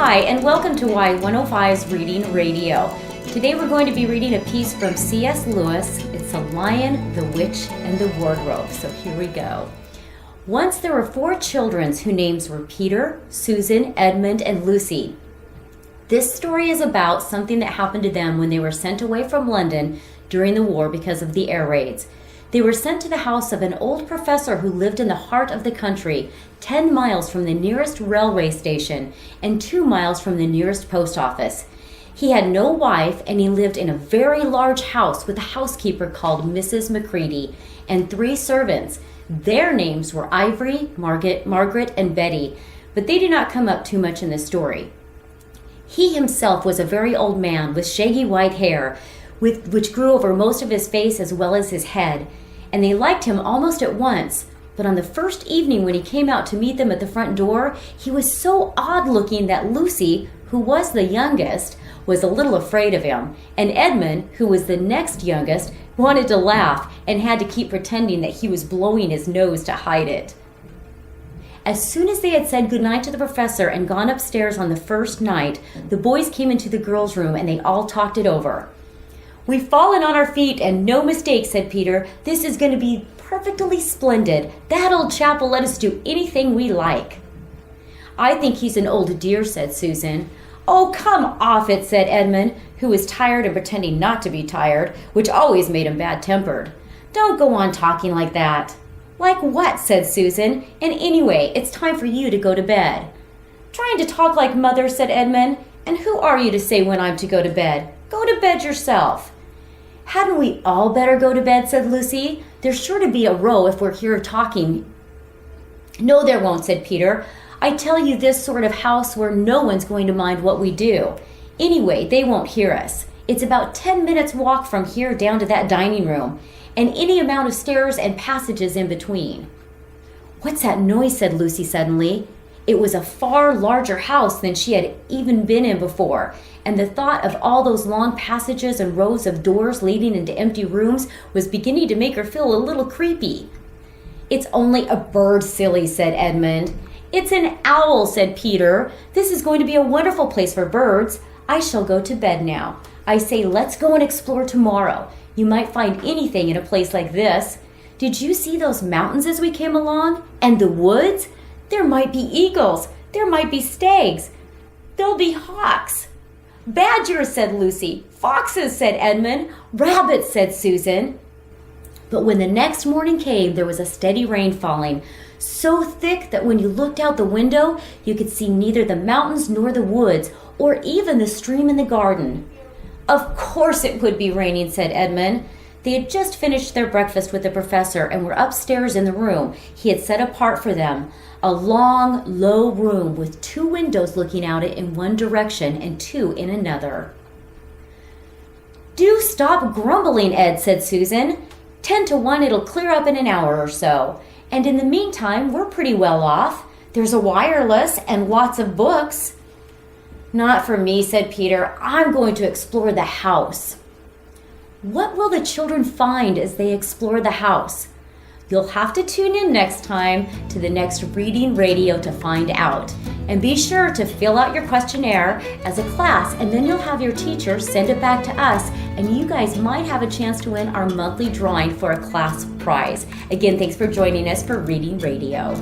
Hi, and welcome to Y105's Reading Radio. Today we're going to be reading a piece from C.S. Lewis. It's The Lion, the Witch, and the Wardrobe. So here we go. Once there were 4 children whose names were Peter, Susan, Edmund, and Lucy. This story is about something that happened to them when they were sent away from London during the war because of the air raids. They were sent to the house of an old professor who lived in the heart of the country, 10 miles from the nearest railway station and 2 miles from the nearest post office. He had no wife, and he lived in a very large house with a housekeeper called Mrs. Macready and 3 servants. Their names were Ivory, Margaret, and Betty, but they do not come up too much in the story. He himself was a very old man with shaggy white hair, which grew over most of his face as well as his head, and they liked him almost at once. But on the first evening when he came out to meet them at the front door, he was so odd-looking that Lucy, who was the youngest, was a little afraid of him, and Edmund, who was the next youngest, wanted to laugh and had to keep pretending that he was blowing his nose to hide it. As soon as they had said goodnight to the professor and gone upstairs on the first night, the boys came into the girls' room and they all talked it over. "We've fallen on our feet, and no mistake," said Peter. "This is going to be perfectly splendid. That old chap will let us do anything we like." "I think he's an old dear," said Susan. "Oh, come off it," said Edmund, who was tired and pretending not to be tired, which always made him bad-tempered. "Don't go on talking like that." "Like what?" said Susan. "And anyway, it's time for you to go to bed." "Trying to talk like mother," said Edmund. "And who are you to say when I'm to go to bed? Go to bed yourself." "Hadn't we all better go to bed?" said Lucy. "There's sure to be a row if we're here talking." "No, there won't," said Peter. "I tell you, this sort of house where no one's going to mind what we do. Anyway, they won't hear us. It's about 10 minutes walk from here down to that dining room, and any amount of stairs and passages in between." "What's that noise?" said Lucy suddenly. It was a far larger house than she had even been in before, and the thought of all those long passages and rows of doors leading into empty rooms was beginning to make her feel a little creepy. "It's only a bird, silly," said Edmund. "It's an owl," said Peter. "This is going to be a wonderful place for birds. I shall go to bed now. I say let's go and explore tomorrow. You might find anything in a place like this. Did you see those mountains as we came along? And the woods? There might be eagles. There might be stags. There'll be hawks." "Badgers," said Lucy. "Foxes," said Edmund. "Rabbits," said Susan. But when the next morning came, there was a steady rain falling, so thick that when you looked out the window, you could see neither the mountains nor the woods, or even the stream in the garden. "Of course it would be raining," said Edmund. They had just finished their breakfast with the professor and were upstairs in the room he had set apart for them, a long, low room with 2 windows looking out it in one direction and 2 in another. "Do stop grumbling, Ed," said Susan. 10 to 1 it'll clear up in an hour or so. And in the meantime, we're pretty well off. There's a wireless and lots of books." "Not for me," said Peter. "I'm going to explore the house." What will the children find as they explore the house? You'll have to tune in next time to the next Reading Radio to find out. And be sure to fill out your questionnaire as a class, and then you'll have your teacher send it back to us, and you guys might have a chance to win our monthly drawing for a class prize. Again, thanks for joining us for Reading Radio.